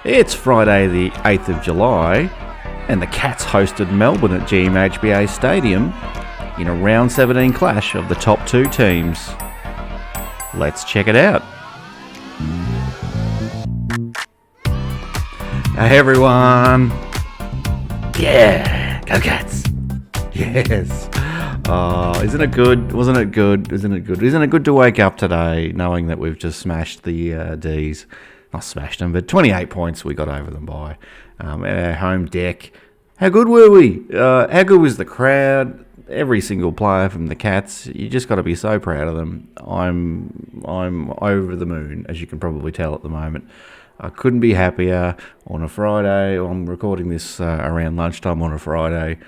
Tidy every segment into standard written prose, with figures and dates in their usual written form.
It's Friday the 8th of July, and the Cats hosted Melbourne at GMHBA Stadium in a round 17 clash of the top two teams. Let's check it out. Hey everyone! Yeah! Go Cats! Yes! Oh, isn't it good? Wasn't it good? Isn't it good? Isn't it good to wake up today knowing that we've just smashed the D's? Not smashed them, but 28 points we got over them by. Our home deck. How good were we? How good was the crowd? Every single player from the Cats. You just got to be so proud of them. I'm over the moon, as you can probably tell at the moment. I couldn't be happier on a Friday. I'm recording this around lunchtime on a Friday.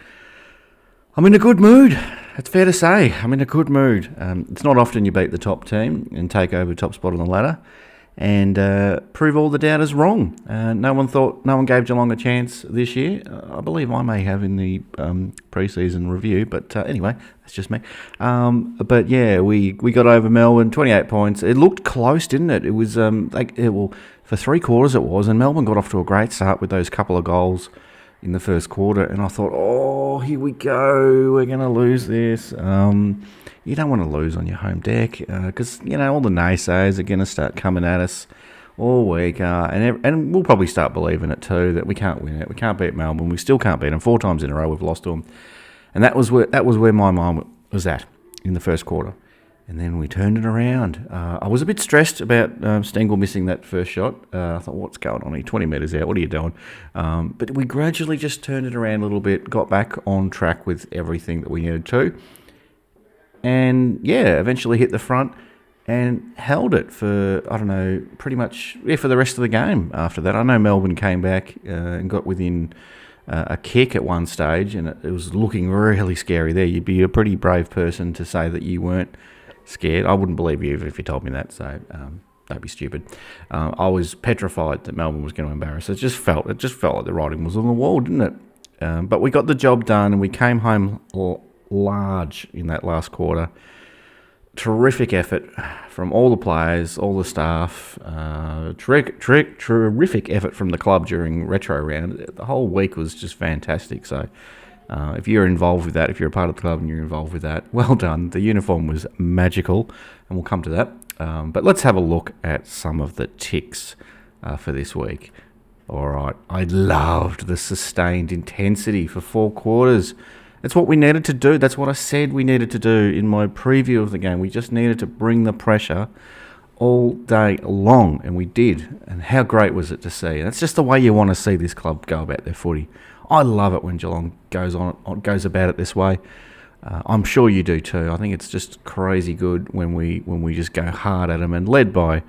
I'm in a good mood. It's fair to say. I'm in a good mood. It's not often you beat the top team and take over top spot on the ladder and prove all the doubters wrong. No one gave Geelong a chance this year. I believe I may have in the pre-season review, but anyway, that's just me. But yeah, we got over Melbourne, 28 points. It looked close, didn't it? It was for 3 quarters it was, and Melbourne got off to a great start with those couple of goals in the first quarter, and I thought, oh, here we go, we're going to lose this. You don't want to lose on your home deck because, all the naysayers are going to start coming at us all week. And we'll probably start believing it too, that we can't win it. We can't beat Melbourne. We still can't beat them. 4 times in a row we've lost to them. And that was where my mind was at in the first quarter. And then we turned it around. I was a bit stressed about Stengel missing that first shot. I thought, what's going on here? 20 metres out, what are you doing? But we gradually just turned it around a little bit, got back on track with everything that we needed to. And, yeah, eventually hit the front and held it for, pretty much for the rest of the game after that. I know Melbourne came back and got within a kick at one stage, and it was looking really scary there. You'd be a pretty brave person to say that you weren't scared. I wouldn't believe you if you told me that, so don't be stupid. I was petrified that Melbourne was going to embarrass us. It just felt like the writing was on the wall, didn't it? But we got the job done, and we came home large in that last quarter. Terrific effort from all the players, all the staff. Terrific effort from the club during retro round. The whole week was just fantastic. So if you're involved with that, if you're a part of the club and you're involved with that, well done. The uniform was magical, and we'll come to that. But let's have a look at some of the ticks for this week. All right, I loved the sustained intensity for 4 quarters. That's what we needed to do. That's what I said we needed to do in my preview of the game. We just needed to bring the pressure all day long, and we did. And how great was it to see? And it's just the way you want to see this club go about their footy. I love it when Geelong goes about it this way. I'm sure you do too. I think it's just crazy good when we just go hard at them, and led by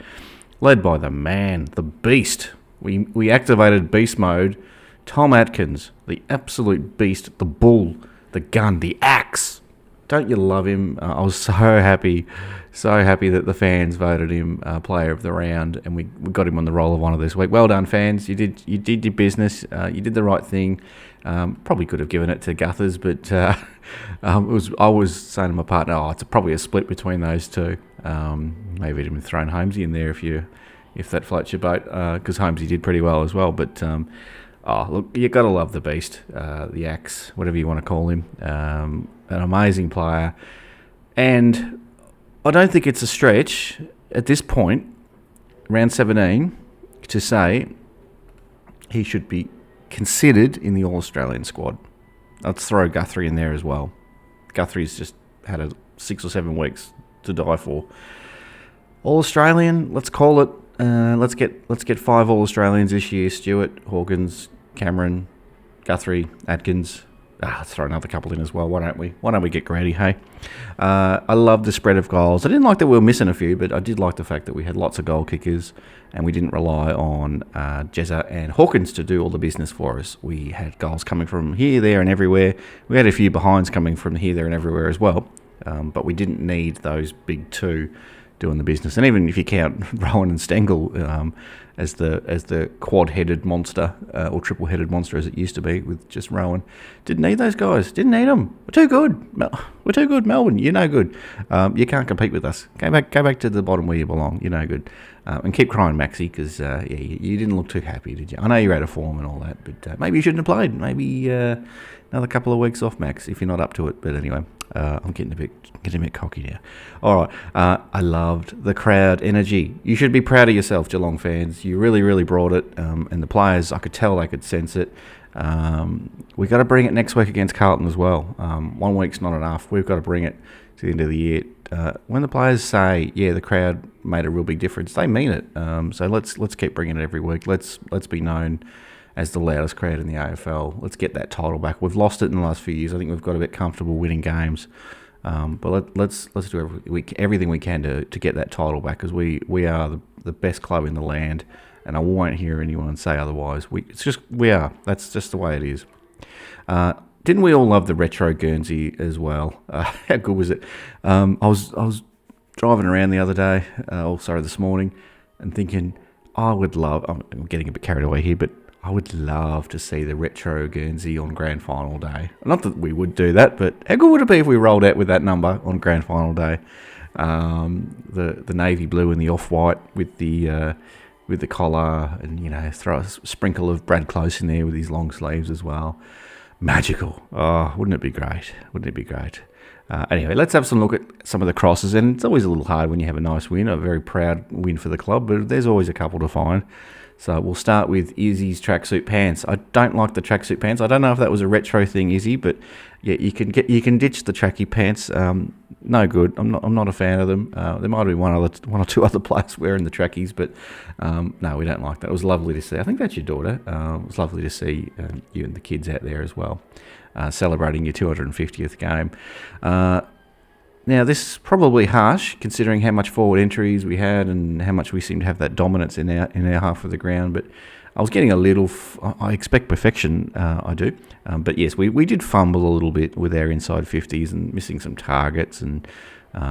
the man, the beast. We activated beast mode. Tom Atkins, the absolute beast, the bull, the gun, the axe. Don't you love him? I was so happy that the fans voted him player of the round, and we got him on the roll of honour this week. Well done, fans. You did your business. You did the right thing. Probably could have given it to Guthers, but I was saying to my partner, it's probably a split between those two. Maybe even thrown Holmesy in there if that floats your boat, because Holmesy did pretty well as well. But look, you got to love the beast, the axe, whatever you want to call him. An amazing player. And I don't think it's a stretch at this point, round 17, to say he should be considered in the All-Australian squad. Let's throw Guthrie in there as well. Guthrie's just had 6 or 7 weeks to die for. All-Australian, let's call it. Let's get 5 All-Australians this year. Stewart, Hawkins, Cameron, Guthrie, Atkins. Let's throw another couple in as well. Why don't we get greedy, hey? I love the spread of goals. I didn't like that we were missing a few, but I did like the fact that we had lots of goal kickers and we didn't rely on Jezza and Hawkins to do all the business for us. We had goals coming from here, there and everywhere. We had a few behinds coming from here, there and everywhere as well, but we didn't need those big two doing the business. And even if you count Rowan and Stengel as the quad-headed monster or triple-headed monster as it used to be with just Rowan, didn't need those guys. Didn't need them. We're too good. We're too good, Melbourne. You're no good. You can't compete with us. Go back to the bottom where you belong. You're no good. And keep crying, Maxi, because you didn't look too happy, did you? I know you're out of form and all that, but maybe you shouldn't have played. Maybe another couple of weeks off, Max, if you're not up to it. But anyway, I'm getting a bit cocky now. All right, I loved the crowd energy. You should be proud of yourself, Geelong fans. You really, really brought it, and the players, I could tell they could sense it. We've got to bring it next week against Carlton as well. 1 week's not enough. We've got to bring it to the end of the year. When the players say, "Yeah, the crowd made a real big difference," they mean it. So let's keep bringing it every week. Let's be known as the loudest crowd in the AFL. Let's get that title back. We've lost it in the last few years. I think we've got a bit comfortable winning games, but let's do everything we can to get that title back, because we are the best club in the land, and I won't hear anyone say otherwise. We are. That's just the way it is. Didn't we all love the retro Guernsey as well? How good was it? I was driving around the other day, this morning, and thinking I'm getting a bit carried away here, but I would love to see the retro Guernsey on Grand Final day. Not that we would do that, but how good would it be if we rolled out with that number on Grand Final day? The navy blue and the off-white with the collar, and throw a sprinkle of Brad Close in there with his long sleeves as well. Magical. Oh, wouldn't it be great? Anyway, let's have some look at some of the crosses, and it's always a little hard when you have a nice win, a very proud win for the club, but there's always a couple to find. So we'll start with Izzy's tracksuit pants. I don't like the tracksuit pants. I don't know if that was a retro thing, Izzy, but yeah, you can ditch the tracky pants. No good. I'm not a fan of them. There might be one or two other players wearing the trackies, but no, we don't like that. It was lovely to see. I think that's your daughter. It was lovely to see you and the kids out there as well, celebrating your 250th game. Now, this is probably harsh, considering how much forward entries we had and how much we seem to have that dominance in our half of the ground. But I was getting a little... I expect perfection, I do. But yes, we did fumble a little bit with our inside 50s and missing some targets, and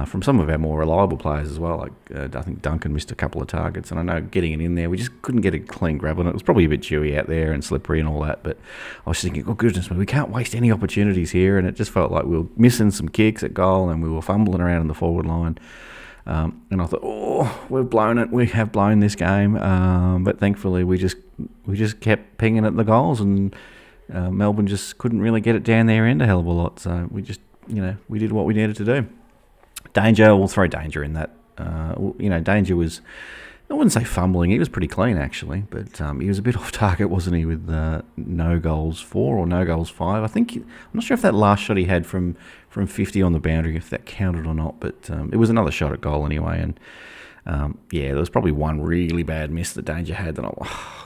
from some of our more reliable players as well. Like I think Duncan missed a couple of targets, and I know getting it in there, we just couldn't get a clean grab on it. It was probably a bit dewy out there and slippery and all that, but I was thinking, oh goodness me, we can't waste any opportunities here, and it just felt like we were missing some kicks at goal, and we were fumbling around in the forward line. And I thought, oh, we've blown it. We have blown this game, but thankfully we just kept pinging at the goals, and Melbourne just couldn't really get it down their end a hell of a lot. So we just, we did what we needed to do. Danger, we'll throw Danger in that. Danger was, I wouldn't say fumbling. He was pretty clean, actually. But he was a bit off target, wasn't he, with no goals 4 or no goals 5. I'm not sure if that last shot he had from 50 on the boundary, if that counted or not. But it was another shot at goal anyway. And there was probably one really bad miss that Danger had. That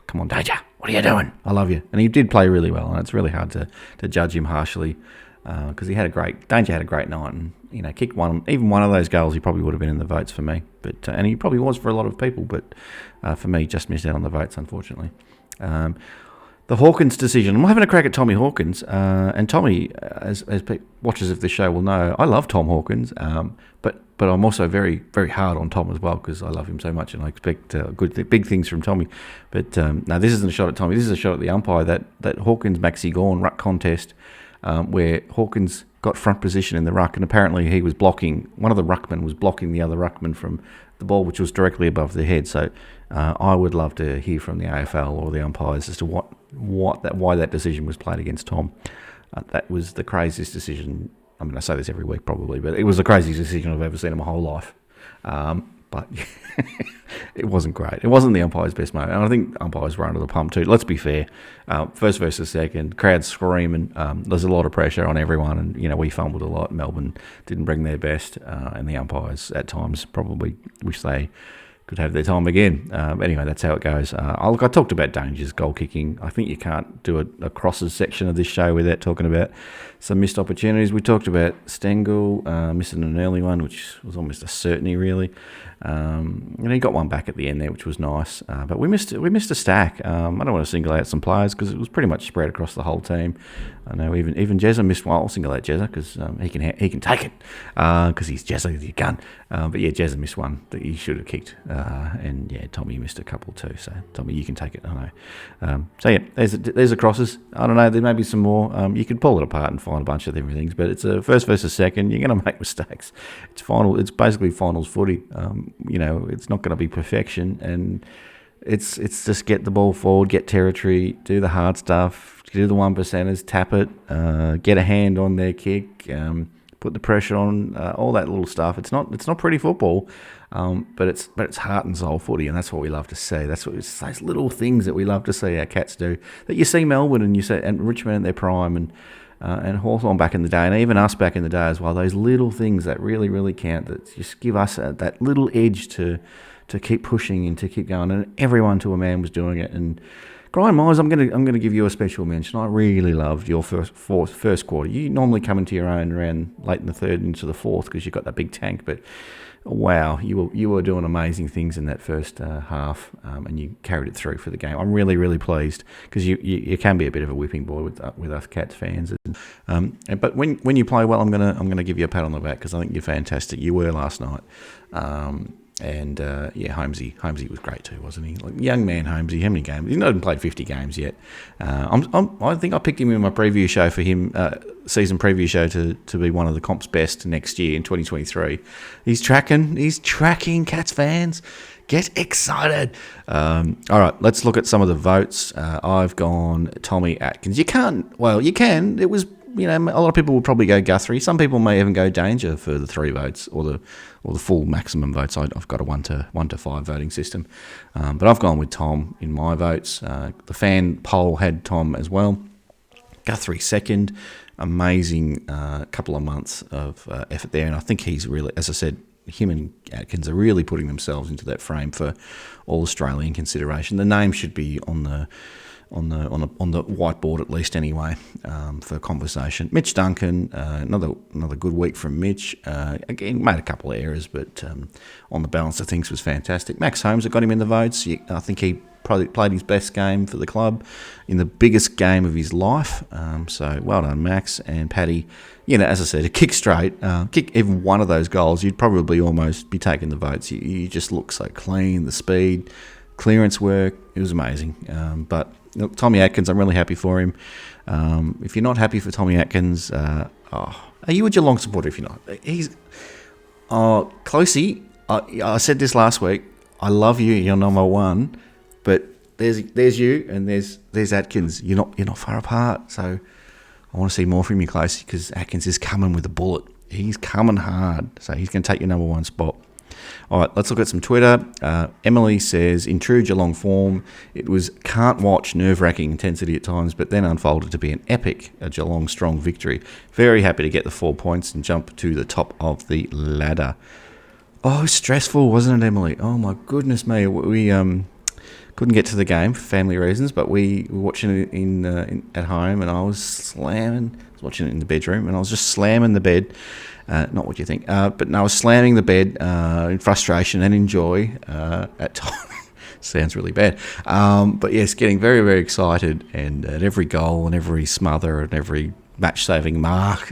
come on, Danger, what are you doing? I love you. And he did play really well. And it's really hard to judge him harshly, because Danger had a great night, and kicked one of those goals, he probably would have been in the votes for me, but and he probably was for a lot of people, but for me, just missed out on the votes, unfortunately. The Hawkins decision. I'm having a crack at Tommy Hawkins, and Tommy, as watchers of this show will know, I love Tom Hawkins, but I'm also very, very hard on Tom as well, because I love him so much and I expect big things from Tommy. But no, this isn't a shot at Tommy. This is a shot at the umpire. That Hawkins Maxi Gawn ruck contest, where Hawkins got front position in the ruck, and apparently he was blocking, one of the ruckmen was blocking the other ruckman from the ball, which was directly above their head. So I would love to hear from the AFL or the umpires as to why that decision was played against Tom. That was the craziest decision. I mean, I say this every week probably, but it was the craziest decision I've ever seen in my whole life. But it wasn't great. It wasn't the umpire's best moment. And I think umpires were under the pump too. Let's be fair. First versus second, crowd screaming. There's a lot of pressure on everyone, and we fumbled a lot. Melbourne didn't bring their best, and the umpires at times probably wish they could have their time again. Anyway, that's how it goes. I talked about Danger's goal kicking. I think you can't do a crosses section of this show without talking about some missed opportunities. We talked about Stengel missing an early one, which was almost a certainty, really. And he got one back at the end there, which was nice. But we missed a stack. I don't want to single out some players because it was pretty much spread across the whole team. I know even Jezza missed one. I'll single out Jezza because he can take it because he's Jezza with your gun. But yeah, Jezza missed one that he should have kicked. And yeah, Tommy missed a couple too. So Tommy, you can take it. I know. So yeah, there's the crosses. I don't know. There may be some more. You could pull it apart and find a bunch of different things. But it's a first versus second. You're going to make mistakes. It's basically finals footy. it's not going to be perfection, and it's just get the ball forward, get territory, do the hard stuff, do the 1%ers, tap it, get a hand on their kick, put the pressure on, all that little stuff. It's not pretty football, but it's heart and soul footy, and that's what we love to see. It's those little things that we love to see our Cats do, that you see Melbourne and you see and Richmond in their prime, and Hawthorn back in the day, and even us back in the day as well. Those little things that really, really count, that just give us that little edge to keep pushing and to keep going. And everyone to a man was doing it. And Brian Myers, I'm gonna give you a special mention. I really loved your first quarter. You normally come into your own around late in the third into the fourth because you've got that big tank, but wow, you were doing amazing things in that first half, and you carried it through for the game. I'm really, really pleased, because you can be a bit of a whipping boy with us Cats fans. But when you play well, I'm gonna give you a pat on the back, because I think you're fantastic. You were last night. Holmesy was great too, wasn't he? Like, young man Holmesy, how many games? He's not even played 50 games yet. I think I picked him in my preview show for him, season preview show to be one of the comp's best next year in 2023. He's tracking, Cats fans. Get excited. All right, let's look at some of the votes. I've gone Tommy Atkins. You can. It was, a lot of people will probably go Guthrie. Some people may even go Danger for the 3 votes or the full maximum votes. I've got a 1 to 5 voting system, but I've gone with Tom in my votes. The fan poll had Tom as well. Guthrie second. Amazing couple of months of effort there, and I think he's really, as I said, him and Atkins are really putting themselves into that frame for all Australian consideration. The name should be on the whiteboard at least anyway, for conversation. Mitch Duncan, another good week from Mitch. Again, made a couple of errors, but on the balance of things was fantastic. Max Holmes, I got him in the votes. I think he probably played his best game for the club in the biggest game of his life. So well done, Max. And Paddy, as I said, a kick straight, kick even one of those goals, you'd probably almost be taking the votes. You just look so clean, the speed, clearance work, it was amazing. But look, Tommy Atkins, I'm really happy for him. If you're not happy for Tommy Atkins, are you a Geelong supporter if you're not? Closey, I said this last week, I love you, you're number one, but there's you and there's Atkins. You're not far apart, so I want to see more from you, Closey, because Atkins is coming with a bullet. He's coming hard, so he's going to take your number one spot. All right, let's look at some Twitter. Emily says, in true Geelong form, it was can't watch, nerve-wracking intensity at times, but then unfolded to be a Geelong strong victory. Very happy to get the 4 points and jump to the top of the ladder. Oh, stressful, wasn't it, Emily? Oh, my goodness me. We couldn't get to the game for family reasons, but we were watching it at home, and I was watching it in the bedroom, and I was just slamming the bed. Not what you think, but no, I was slamming the bed in frustration and in joy at times. Sounds really bad. But yes, getting very, very excited, and at every goal and every smother and every match-saving mark.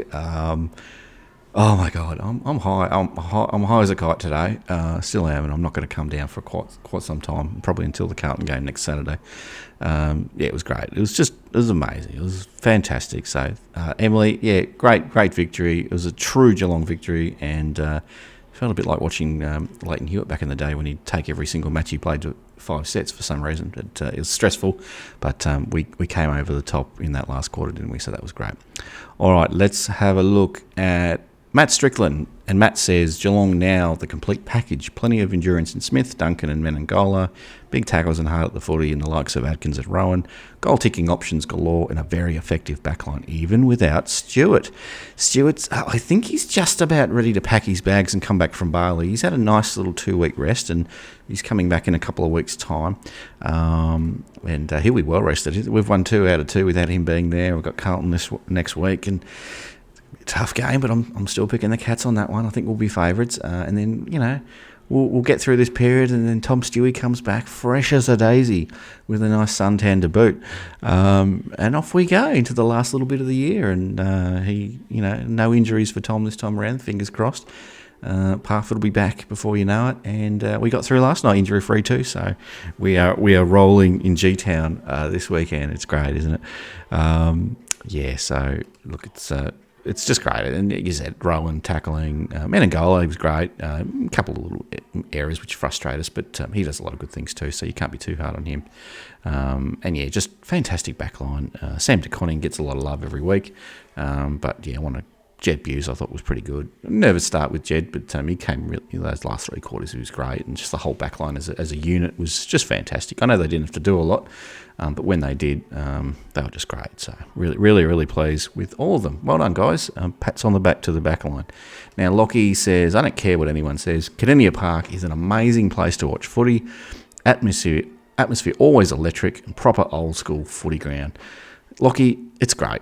Oh my God, I'm high. I'm high as a kite today. Still am, and I'm not going to come down for quite some time, probably until the Carlton game next Saturday. It was great. It was amazing. It was fantastic. So, Emily, great victory. It was a true Geelong victory, and felt a bit like watching Leighton Hewitt back in the day when he'd take every single match he played to 5 sets for some reason. It was stressful, but we came over the top in that last quarter, didn't we? So that was great. All right, let's have a look at Matt Strickland, and Matt says, Geelong now, the complete package. Plenty of endurance in Smith, Duncan and Menengola. Big tackles and hard at the footy in the likes of Atkins and Rowan. Goal-ticking options galore and a very effective backline, even without Stewart. Stewart's, I think he's just about ready to pack his bags and come back from Bali. He's had a nice little 2-week rest, and he's coming back in a couple of weeks' time. And he'll be well rested. We've won 2 out of 2 without him being there. We've got Carlton next week, and tough game, but I'm still picking the Cats on that one. I think we'll be favourites, and then we'll get through this period, and then Tom Stewie comes back fresh as a daisy with a nice suntan to boot, and off we go into the last little bit of the year. And no injuries for Tom this time around. Fingers crossed. Parfitt will be back before you know it, and we got through last night injury free too. So we are rolling in G-Town this weekend. It's great, isn't it? So look, it's just great. And you said Rowan tackling, Menangola, he was great. A couple of little areas which frustrate us, but he does a lot of good things too, so you can't be too hard on him. And yeah, just fantastic backline. Sam DeConning gets a lot of love every week, but yeah, Jed Buse I thought was pretty good. Nervous start with Jed, but he came really, those last 3 quarters he was great, and just the whole backline as a unit was just fantastic. I know they didn't have to do a lot, but when they did, they were just great. So really pleased with all of them. Well done, guys. Pats on the back to the backline. Now Lockie says, I don't care what anyone says, Kardinia Park is an amazing place to watch footy. Atmosphere always electric and proper old school footy ground. Lockie, it's great.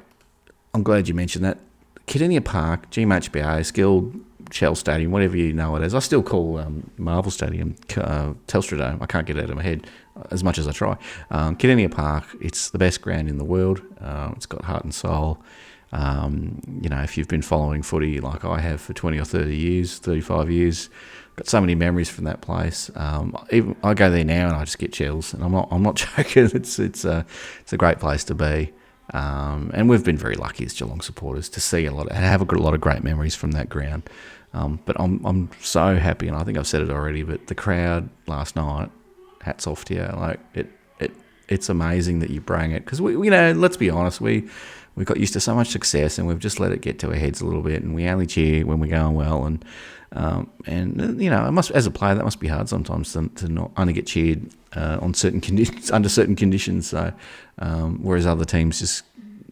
I'm glad you mentioned that. Kardinia Park, GMHBA, Skilled, Shell Stadium, whatever you know it as. I still call Marvel Stadium Telstra Dome. I can't get it out of my head as much as I try. Kardinia Park, it's the best ground in the world. It's got heart and soul. If you've been following footy like I have for 20 or 30 years, 35 years, got so many memories from that place. Even I go there now and I just get chills, and I'm not joking. It's a great place to be. And we've been very lucky as Geelong supporters to see and have a lot of great memories from that ground. But I'm so happy, and I think I've said it already, but the crowd last night, hats off to you. Like it's amazing that you bring it, because we let's be honest, we got used to so much success, and we've just let it get to our heads a little bit, and we only cheer when we're going well, and it must, as a player, that must be hard sometimes to not only get cheered on certain conditions, under certain conditions. So whereas other teams just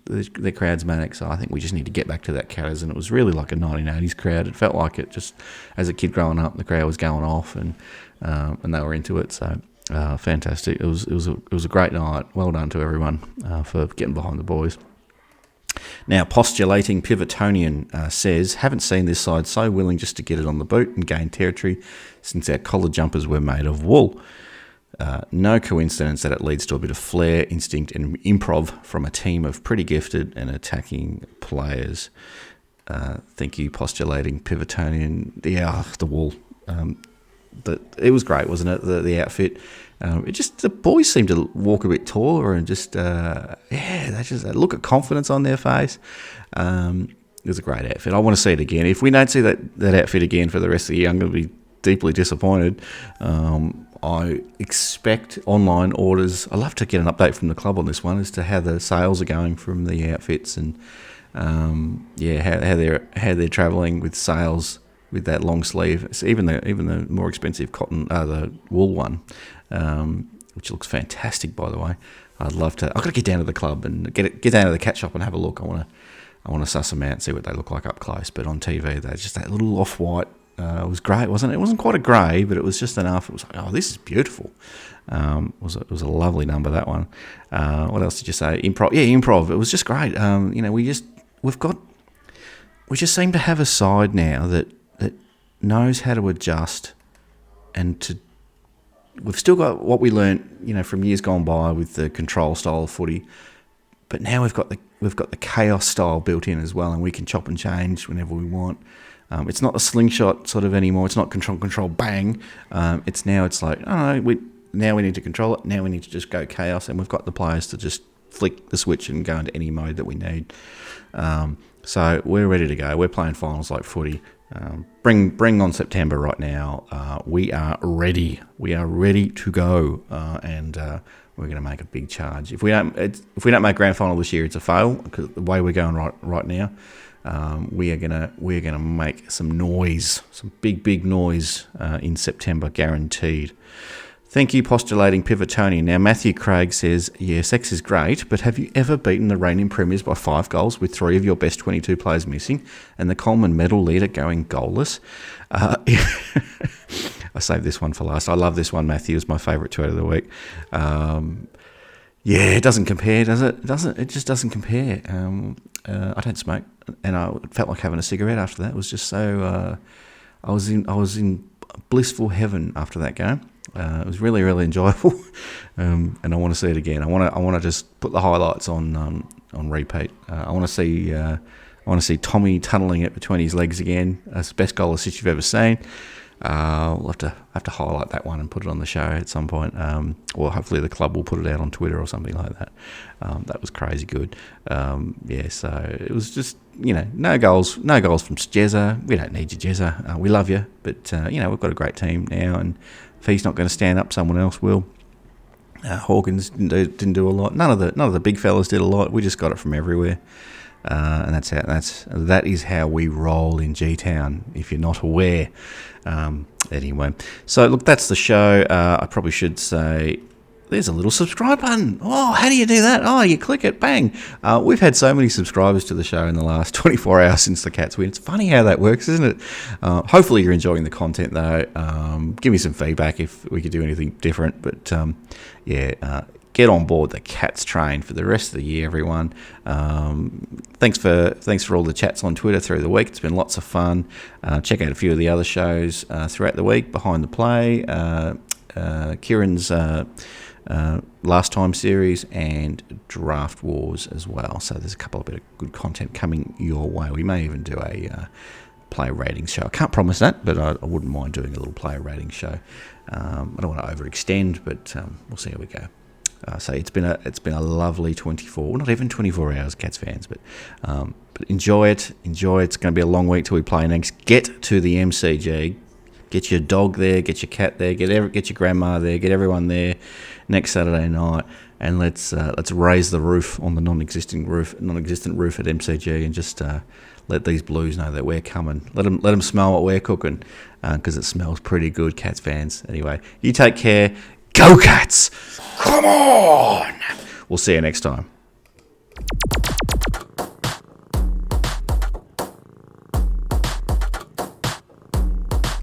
their crowd's manic. So I think we just need to get back to that Catters, and it was really like a 1980s crowd. It felt like it just, as a kid growing up, the crowd was going off, and they were into it. So fantastic. It was a great night. Well done to everyone for getting behind the boys. Now, postulating Pivotonian says, haven't seen this side so willing just to get it on the boot and gain territory since our collar jumpers were made of wool. No coincidence that it leads to a bit of flair, instinct and improv from a team of pretty gifted and attacking players. Thank you, postulating Pivotonian. The wool. It was great, wasn't it? The outfit. The boys seemed to walk a bit taller, and just they just look of confidence on their face. It was a great outfit. I want to see it again. If we don't see that outfit again for the rest of the year, I'm going to be deeply disappointed. I expect online orders. I'd love to get an update from the club on this one as to how the sales are going from the outfits, and how they're travelling with sales with that long sleeve. So even the more expensive cotton, the wool one, which looks fantastic, by the way. I'd love to. I've got to get down to the club and get down to the cat shop and have a look. I want to suss them out and see what they look like up close. But on TV, they're just that little off-white. It was great, wasn't it? It wasn't quite a grey, but it was just enough. It was like, oh, this is beautiful. It was a lovely number, that one. What else did you say? Improv. Yeah, improv. It was just great. We just seem to have a side now that knows how to adjust, and we've still got what we learnt, from years gone by with the control style of footy, but now we've got the chaos style built in as well, and we can chop and change whenever we want. It's not a slingshot sort of anymore. It's not control, bang. It's like, oh no, now we need to control it. Now we need to just go chaos, and we've got the players to just flick the switch and go into any mode that we need. So we're ready to go. We're playing finals like footy. Bring on September right now. We are ready. We are ready to go, and we're going to make a big charge. If we don't make grand final this year, it's a fail, because the way we're going right now, we're gonna make some noise, some big noise in September, guaranteed. Thank you, postulating Pivotonian. Now, Matthew Craig says, yeah, sex is great, but have you ever beaten the reigning premiers by 5 goals with 3 of your best 22 players missing and the Coleman medal leader going goalless? I saved this one for last. I love this one, Matthew. It's my favourite tweet of the week. Yeah, it doesn't compare, does it? It just doesn't compare. I don't smoke, and I felt like having a cigarette after that. It was just so... I was in blissful heaven after that game. It was really, really enjoyable, and I want to see it again. I want to just put the highlights on repeat. I want to see Tommy tunnelling it between his legs again. That's the best goal assist you've ever seen. We'll have to highlight that one and put it on the show at some point. Or hopefully the club will put it out on Twitter or something like that. That was crazy good. So it was just, no goals from Jezza. We don't need you, Jezza. We love you, but we've got a great team now, and if he's not going to stand up, someone else will. Hawkins didn't do a lot. None of the big fellas did a lot. We just got it from everywhere. And that is how we roll in G-Town, if you're not aware. Anyway, so look, that's the show. I probably should say there's a little subscribe button. Oh, how do you do that? Oh, you click it, bang. We've had so many subscribers to the show in the last 24 hours since the Cats win. It's funny how that works, isn't it? Hopefully you're enjoying the content, though. Give me some feedback if we could do anything different. But, get on board the Cats train for the rest of the year, everyone. Thanks for all the chats on Twitter through the week. It's been lots of fun. Check out a few of the other shows throughout the week. Behind the Play, Kieran's Last Time series, and Draft Wars as well. So there's a couple of bit of good content coming your way. We may even do a player rating show. I can't promise that, but I wouldn't mind doing a little player rating show. I don't want to overextend, but we'll see how we go. So it's been a lovely 24, well, not even 24 hours, Cats fans, but enjoy it. It's going to be a long week till we play next. Get to the MCG. Get your dog there. Get your cat there. Get your grandma there. Get everyone there next Saturday night, and let's raise the roof on the non-existent roof at MCG, and just let these Blues know that we're coming. Let them smell what we're cooking, because it smells pretty good, Cats fans. Anyway, you take care. Go Cats! Come on! We'll see you next time.